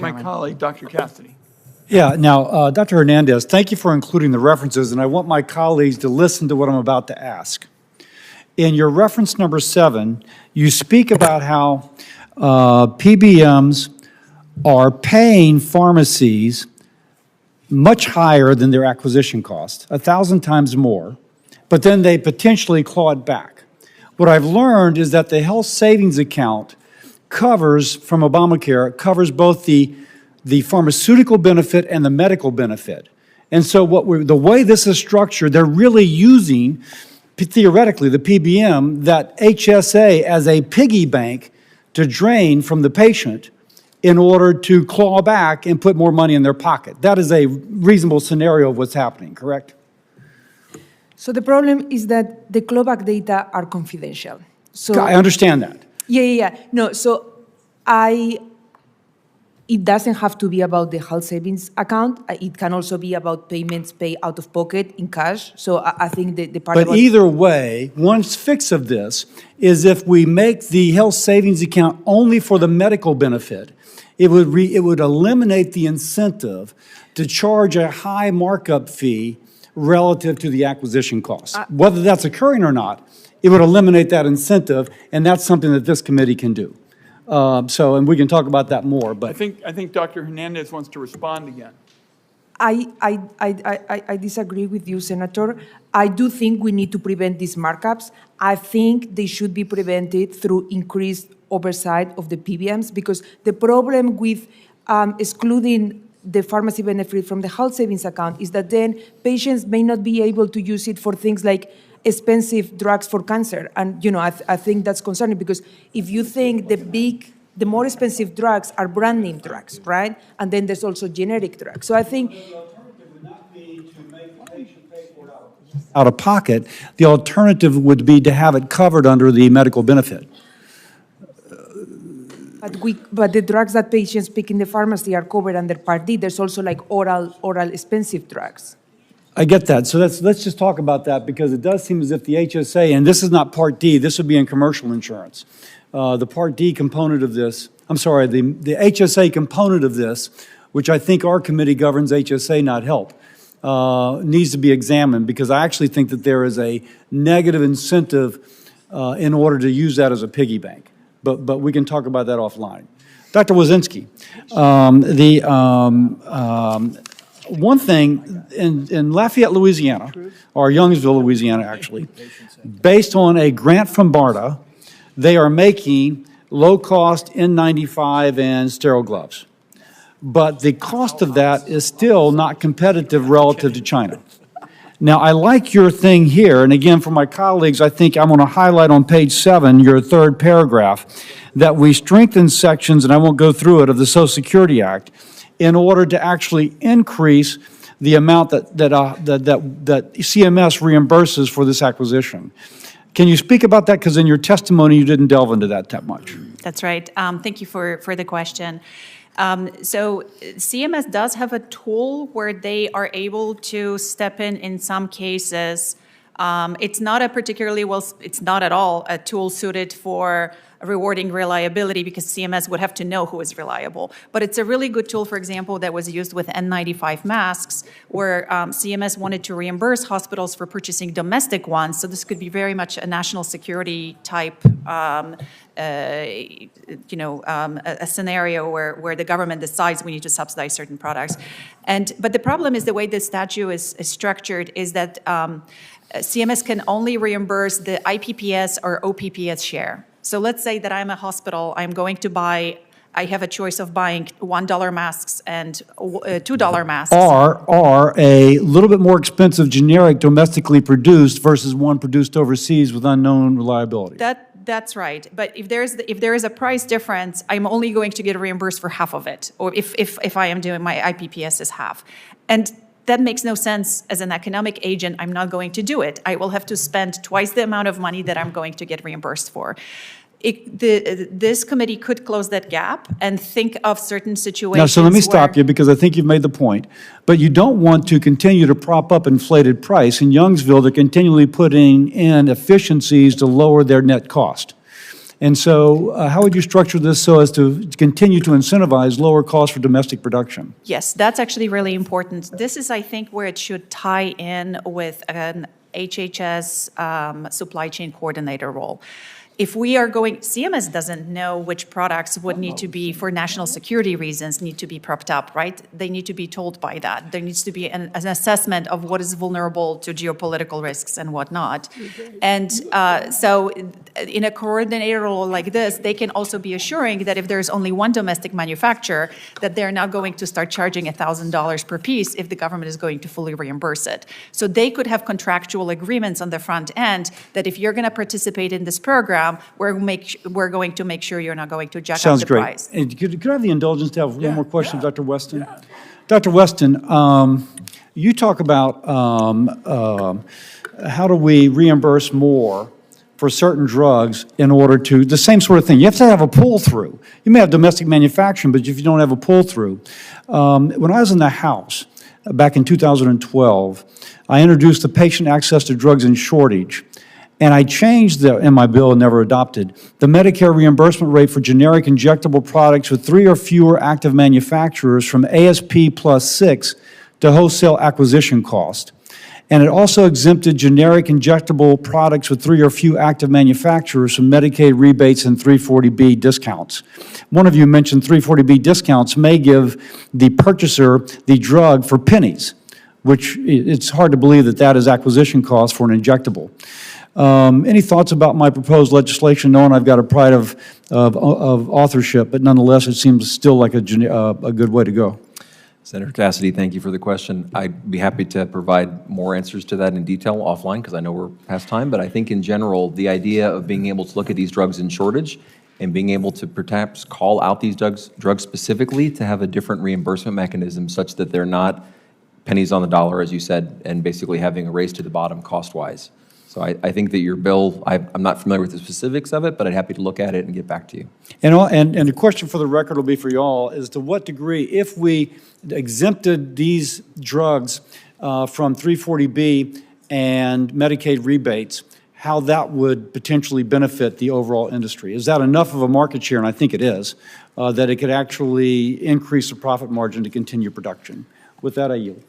my Chairman. colleague, Dr. Cassidy. Yeah, now, Dr. Hernandez, thank you for including the references, and I want my colleagues to listen to what I'm about to ask. In your reference number 7, you speak about how PBMs are paying pharmacies much higher than their acquisition cost, 1,000 times more, but then they potentially claw it back. What I've learned is that the health savings account covers, from Obamacare, covers both the pharmaceutical benefit and the medical benefit. And so the way this is structured, they're really using, theoretically, the PBM, that HSA as a piggy bank to drain from the patient in order to claw back and put more money in their pocket. That is a reasonable scenario of what's happening, correct? So the problem is that the clawback data are confidential. So I understand that. Yeah. No, so it doesn't have to be about the health savings account. It can also be about payments paid out of pocket in cash. So I think the part But about either way, one fix of this is if we make the health savings account only for the medical benefit, it would eliminate the incentive to charge a high markup fee relative to the acquisition costs. Whether that's occurring or not, it would eliminate that incentive, and that's something that this committee can do. And we can talk about that more, but. I think Dr. Hernandez wants to respond again. I disagree with you, Senator. I do think we need to prevent these markups. I think they should be prevented through increased oversight of the PBMs, because the problem with excluding the pharmacy benefit from the health savings account is that then patients may not be able to use it for things like expensive drugs for cancer. And, I think that's concerning, because if you think the more expensive drugs are brand name drugs, right? And then there's also generic drugs. So I think The alternative would not be to make the patient pay for it out of pocket. The alternative would be to have it covered under the medical benefit. But the drugs that patients pick in the pharmacy are covered under Part D. There's also like oral expensive drugs. I get that. So let's just talk about that, because it does seem as if the HSA, and this is not Part D, this would be in commercial insurance. The Part D component of this, the HSA component of this, which I think our committee governs HSA, not health, needs to be examined, because I actually think that there is a negative incentive in order to use that as a piggy bank. But we can talk about that offline. Dr. Wazinski, one thing in Lafayette, Louisiana, or Youngsville, Louisiana, actually, based on a grant from BARDA, they are making low-cost N95 and sterile gloves. But the cost of that is still not competitive relative to China. Now, I like your thing here, and again, for my colleagues, I think I'm going to highlight on page 7, your third paragraph, that we strengthen sections, and I won't go through it, of the Social Security Act in order to actually increase the amount that CMS reimburses for this acquisition. Can you speak about that? Because in your testimony, you didn't delve into that much. That's right. Thank you for the question. So CMS does have a tool where they are able to step in some cases. It's not it's not at all a tool suited for rewarding reliability, because CMS would have to know who is reliable. But it's a really good tool, for example, that was used with N95 masks, where CMS wanted to reimburse hospitals for purchasing domestic ones. So this could be very much a national security type a scenario where the government decides we need to subsidize certain products. But the problem is the way this statute is structured is that CMS can only reimburse the IPPS or OPPS share. So let's say that I'm a hospital, I have a choice of buying $1 masks and $2 masks. Or a little bit more expensive generic domestically produced versus one produced overseas with unknown reliability. That's right. But if there is a price difference, I'm only going to get reimbursed for half of it, or if I am doing my IPPS is half. And that makes no sense as an economic agent. I'm not going to do it. I will have to spend twice the amount of money that I'm going to get reimbursed for. This committee could close that gap and think of certain situations. Now, so let me stop you, because I think you've made the point. But you don't want to continue to prop up inflated price. In Youngsville, they're continually putting in efficiencies to lower their net cost. And so how would you structure this so as to continue to incentivize lower costs for domestic production? Yes, that's actually really important. This is, I think, where it should tie in with an HHS supply chain coordinator role. If we are going, CMS doesn't know which products would need to be, for national security reasons, need to be propped up, right? They need to be told by that. There needs to be an assessment of what is vulnerable to geopolitical risks and whatnot. And so in a coordinator role like this, they can also be assuring that if there's only one domestic manufacturer, that they're not going to start charging $1,000 per piece if the government is going to fully reimburse it. So they could have contractual agreements on the front end that if you're going to participate in this program, we're going to make sure you're not going to jack up the price. Sounds great. And could I have the indulgence to have one more question, Dr. Weston? Yeah. Dr. Weston, you talk about how do we reimburse more for certain drugs in order to, the same sort of thing. You have to have a pull-through. You may have domestic manufacturing, but if you don't have a pull-through. When I was in the House back in 2012, I introduced the Patient Access to Drugs and Shortage. And I changed in my bill and never adopted, the Medicare reimbursement rate for generic injectable products with 3 or fewer active manufacturers from ASP plus 6 to wholesale acquisition cost. And it also exempted generic injectable products with 3 or few active manufacturers from Medicaid rebates and 340B discounts. One of you mentioned 340B discounts may give the purchaser the drug for pennies, which it's hard to believe that that is acquisition cost for an injectable. Any thoughts about my proposed legislation, knowing I've got a pride of authorship, but nonetheless, it seems still like a good way to go? Senator Cassidy, thank you for the question. I'd be happy to provide more answers to that in detail offline, because I know we're past time, but I think in general, the idea of being able to look at these drugs in shortage and being able to perhaps call out these drugs specifically to have a different reimbursement mechanism such that they're not pennies on the dollar, as you said, and basically having a race to the bottom cost-wise. So I think that your bill, I'm not familiar with the specifics of it, but I'd be happy to look at it and get back to you. And the question for the record will be for you all, is to what degree, if we exempted these drugs from 340B and Medicaid rebates, how that would potentially benefit the overall industry. Is that enough of a market share, and I think it is, that it could actually increase the profit margin to continue production? With that, I yield.